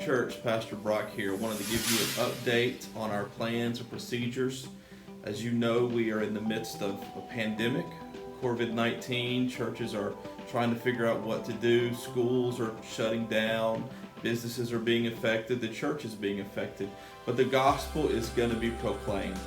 Church, Pastor Brock here. I wanted to give you an update on our plans and procedures. As you know, we are in the midst of a pandemic, COVID-19. Churches are trying to figure out what to do. Schools are shutting down. Businesses are being affected. The church is being affected. But the gospel is going to be proclaimed.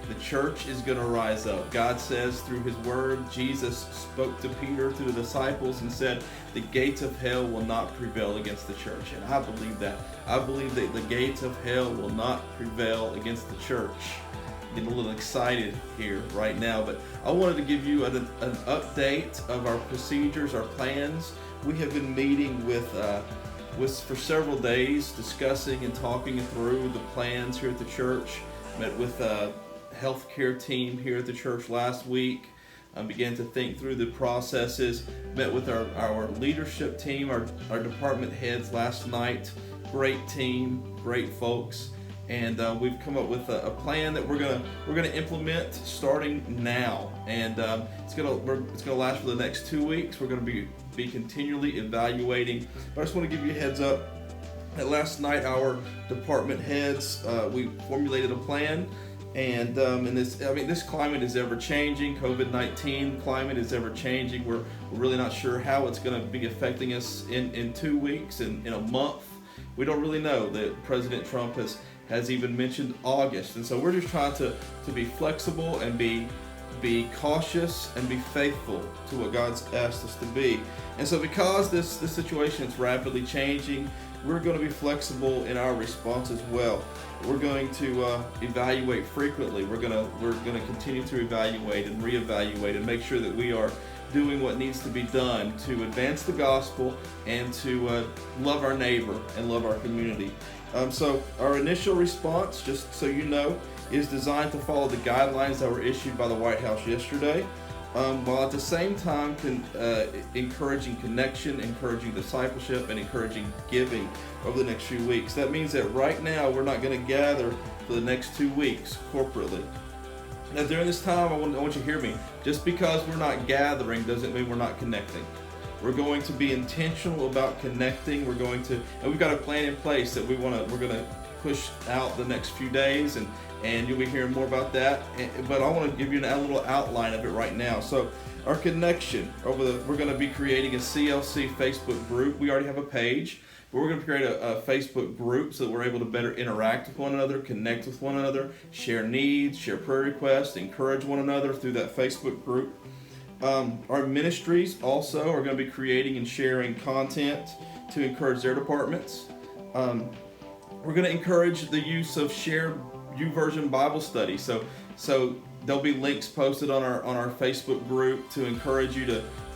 The church is going to rise up. God says through His Word, Jesus spoke to Peter, through the disciples, and said, the gates of hell will not prevail against the church. And I believe that. I believe that the gates of hell will not prevail against the church. I'm getting a little excited here right now, but I wanted to give you an update of our procedures, our plans. We have been meeting for several days, discussing and talking through the plans here at the church. Met with healthcare team here at the church last week. Began to think through the processes. Met with our leadership team, our department heads last night. Great team, great folks, and we've come up with a plan that we're gonna implement starting now. And it's gonna last for the next 2 weeks. We're gonna be continually evaluating. But I just want to give you a heads up that last night our department heads we formulated a plan. And this climate is ever changing. COVID-19 climate is ever changing. We're really not sure how it's going to be affecting us in 2 weeks and in a month. We don't really know. That President Trump has even mentioned August, and so we're just trying to be flexible and be cautious and be faithful to what God's asked us to be. And so because this situation is rapidly changing, we're going to be flexible in our response as well. We're going to evaluate frequently. We're going to continue to evaluate and reevaluate and make sure that we are doing what needs to be done to advance the gospel and to love our neighbor and love our community. So our initial response, just so you know, is designed to follow the guidelines that were issued by the White House yesterday, while at the same time encouraging connection, encouraging discipleship, and encouraging giving over the next few weeks. That means that right now we're not going to gather for the next 2 weeks corporately. Now during this time, I want you to hear me. Just because we're not gathering doesn't mean we're not connecting. We're going to be intentional about connecting. And we've got a plan in place that we're going to push out the next few days, and you'll be hearing more about that. But I want to give you a little outline of it right now. So our connection we're going to be creating a CLC Facebook group. We already have a page, but we're going to create a Facebook group so that we're able to better interact with one another, connect with one another, share needs, share prayer requests, encourage one another through that Facebook group. Our ministries also are going to be creating and sharing content to encourage their departments. We're going to encourage the use of shared YouVersion Bible study. So there'll be links posted on our Facebook group to encourage you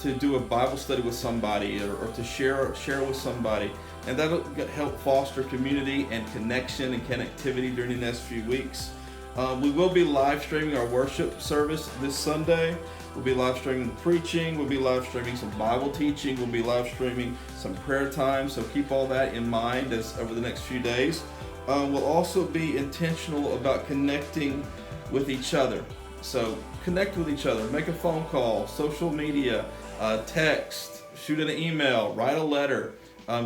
to do a Bible study with somebody or to share with somebody. And that'll help foster community and connection and connectivity during the next few weeks. We will be live streaming our worship service this Sunday. We'll be live streaming preaching. We'll be live streaming some Bible teaching. We'll be live streaming some prayer time. So keep all that in mind over the next few days. We'll also be intentional about connecting with each other. So connect with each other. Make a phone call, social media, text, shoot an email, write a letter,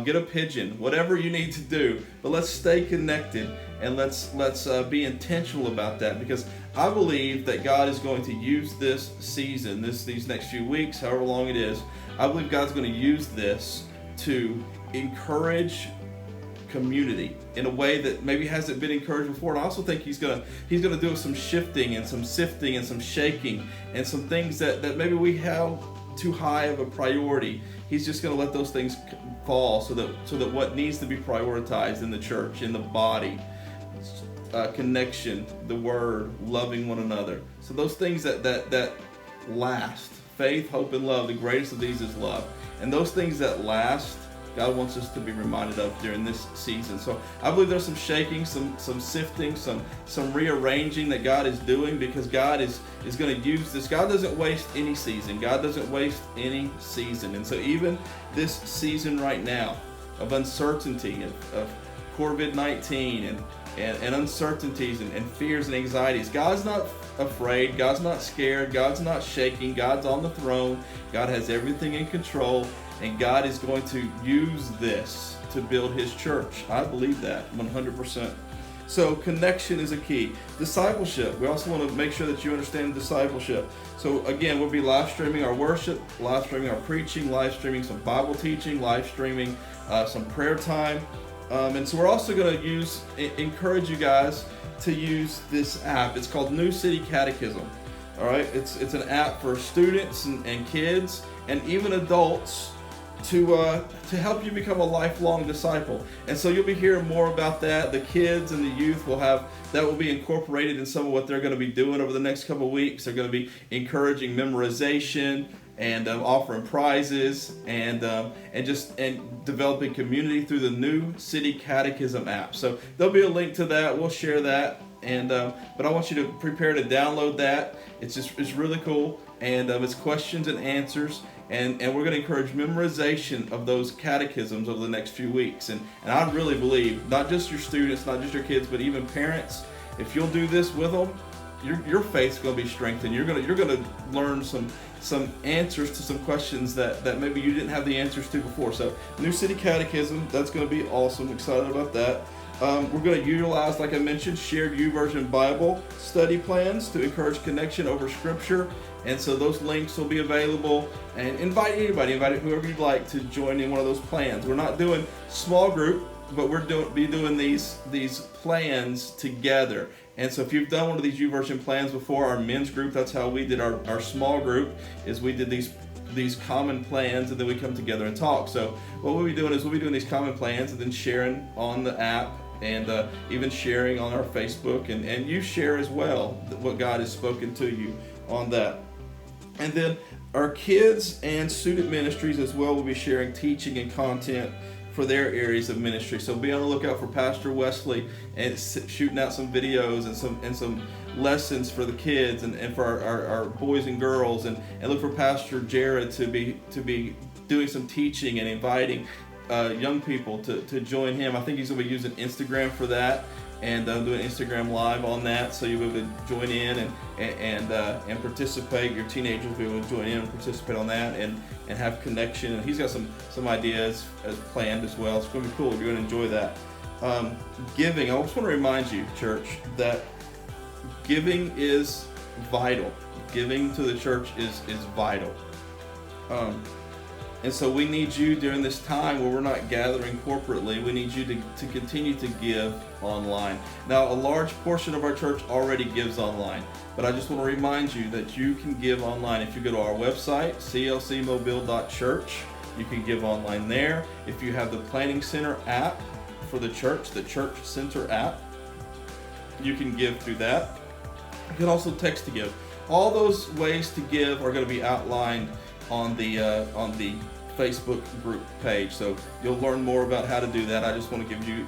get a pigeon, whatever you need to do. But let's stay connected and let's be intentional about that, because I believe that God is going to use this season, these next few weeks, however long it is. I believe God's going to use this to encourage community in a way that maybe hasn't been encouraged before. And I also think he's gonna do some shifting and some sifting and some shaking and some things that maybe we have too high of a priority. He's just gonna let those things fall so that what needs to be prioritized in the church, in the body, connection, the word, loving one another. So those things that last, faith, hope, and love, the greatest of these is love. And those things that last, God wants us to be reminded of during this season. So I believe there's some shaking, some sifting, some rearranging that God is doing, because God is going to use this. God doesn't waste any season. God doesn't waste any season. And so even this season right now of uncertainty, of COVID-19 and uncertainties and fears and anxieties, God's not afraid. God's not scared. God's not shaking. God's on the throne. God has everything in control. and God is going to use this to build His church. I believe that 100%. So connection is a key. Discipleship. We also want to make sure that you understand discipleship. So again, we'll be live streaming our worship, live streaming our preaching, live streaming some Bible teaching, live streaming some prayer time. And so we're also going to encourage you guys to use this app. It's called New City Catechism. All right, it's an app for students and kids and even adults to help you become a lifelong disciple. And so you'll be hearing more about that. The kids and the youth will be incorporated in some of what they're going to be doing over the next couple of weeks. They're going to be encouraging memorization and offering prizes and developing community through the New City Catechism app. So there'll be a link to that. We'll share that. And but I want you to prepare to download that. It's really cool, and it's questions and answers. And we're going to encourage memorization of those catechisms over the next few weeks. And I really believe, not just your students, not just your kids, but even parents, if you'll do this with them, your faith's going to be strengthened. You're going to learn some answers to some questions that maybe you didn't have the answers to before. So New City Catechism, that's going to be awesome. Excited about that. We're going to utilize, like I mentioned, shared YouVersion Bible study plans to encourage connection over Scripture. And so those links will be available, and invite whoever you'd like to join in one of those plans. We're not doing small group, but we're doing these plans together. And so if you've done one of these YouVersion plans before, our men's group, that's how we did our small group, is we did these common plans, and then we come together and talk. So what we'll be doing is we'll be doing these common plans and then sharing on the app, and even sharing on our Facebook, and you share as well what God has spoken to you on that. And then our kids and student ministries as well will be sharing teaching and content for their areas of ministry. So be on the lookout for Pastor Wesley and shooting out some videos and some lessons for the kids and for our boys and girls, and look for Pastor Jared to be doing some teaching and inviting young people to join him. I think he's going to be using Instagram for that, and doing Instagram live on that, so you'll be able to join in and participate. Your teenagers will be able to join in and participate on that and have connection. And he's got some ideas as planned as well. It's going to be cool. You're going to enjoy that. Giving. I just want to remind you, church, that giving is vital. Giving to the church is vital. And so we need you during this time where we're not gathering corporately. We need you to continue to give online. Now, a large portion of our church already gives online, but I just want to remind you that you can give online. If you go to our website, clcmobile.church, you can give online there. If you have the Planning Center app for the Church Center app, you can give through that. You can also text to give. All those ways to give are going to be outlined on the Facebook group page, so you'll learn more about how to do that. I just want to give you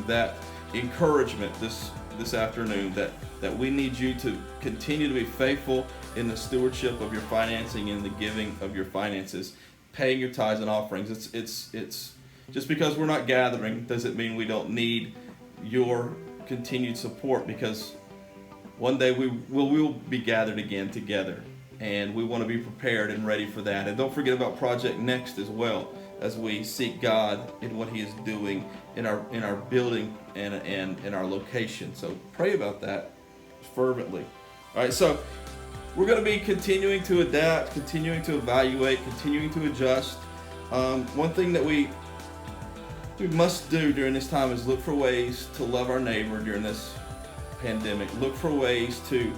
that encouragement this afternoon that we need you to continue to be faithful in the stewardship of your financing and the giving of your finances, paying your tithes and offerings. It's just because we're not gathering doesn't mean we don't need your continued support, because one day we will be gathered again together. And we want to be prepared and ready for that. And don't forget about Project Next as well, as we seek God in what He is doing in our building and in our location. So pray about that fervently. All right, so we're going to be continuing to adapt, continuing to evaluate, continuing to adjust. One thing that we must do during this time is look for ways to love our neighbor during this pandemic. Look for ways to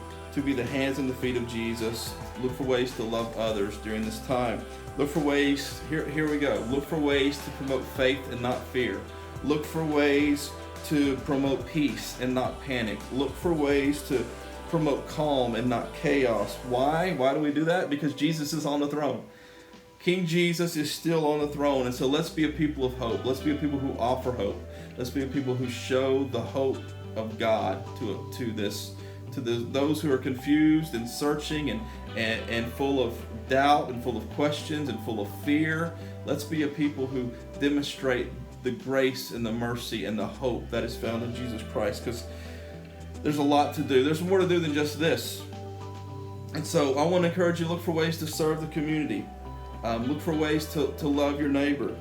be the hands and the feet of Jesus. Look for ways to love others during this time. Look for ways, here we go. Look for ways to promote faith and not fear. Look for ways to promote peace and not panic. Look for ways to promote calm and not chaos. Why? Why do we do that? Because Jesus is on the throne. King Jesus is still on the throne. And so let's be a people of hope. Let's be a people who offer hope. Let's be a people who show the hope of God to those who are confused and searching and full of doubt and full of questions and full of fear. Let's be a people who demonstrate the grace and the mercy and the hope that is found in Jesus Christ, because there's a lot to do. There's more to do than just this. And so I want to encourage you to look for ways to serve the community. Look for ways to love your neighbor.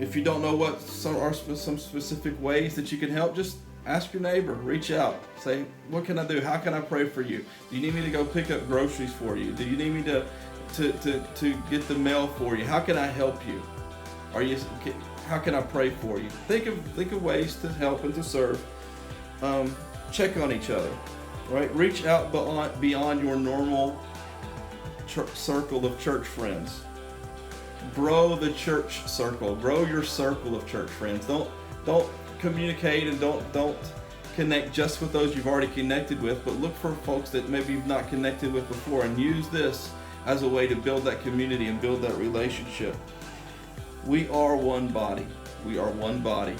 If you don't know what some specific ways that you can help, just ask your neighbor. Reach out. Say, what can I do? How can I pray for you? Do you need me to go pick up groceries for you? Do you need me to get the mail for you? How can I help you? How can I pray for you? Think of ways to help and to serve. Check on each other, right? Reach out beyond your normal circle of church friends. Grow the church circle. Grow your circle of church friends. Don't communicate and don't connect just with those you've already connected with, but look for folks that maybe you've not connected with before, and use this as a way to build that community and build that relationship. We are one body. We are one body.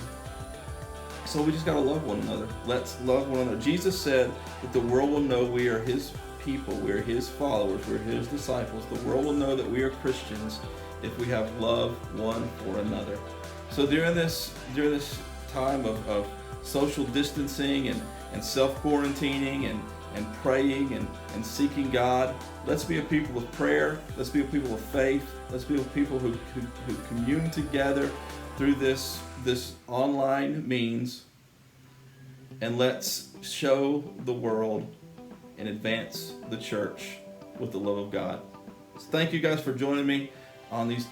So we just got to love one another. Let's love one another. Jesus said that the world will know we are his people, we are his followers, we're his disciples. The world will know that we are Christians if we have love one for another. So during this time of social distancing and self-quarantining and praying and seeking God, let's be a people of prayer. Let's be a people of faith. Let's be a people who commune together through this online means, and let's show the world and advance the church with the love of God. So thank you guys for joining me on these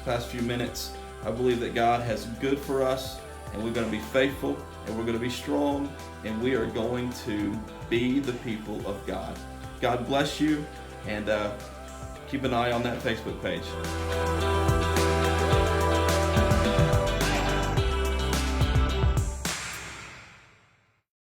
past few minutes. I believe that God has good for us, and we're going to be faithful, and we're going to be strong, and we are going to be the people of God. God bless you, and keep an eye on that Facebook page.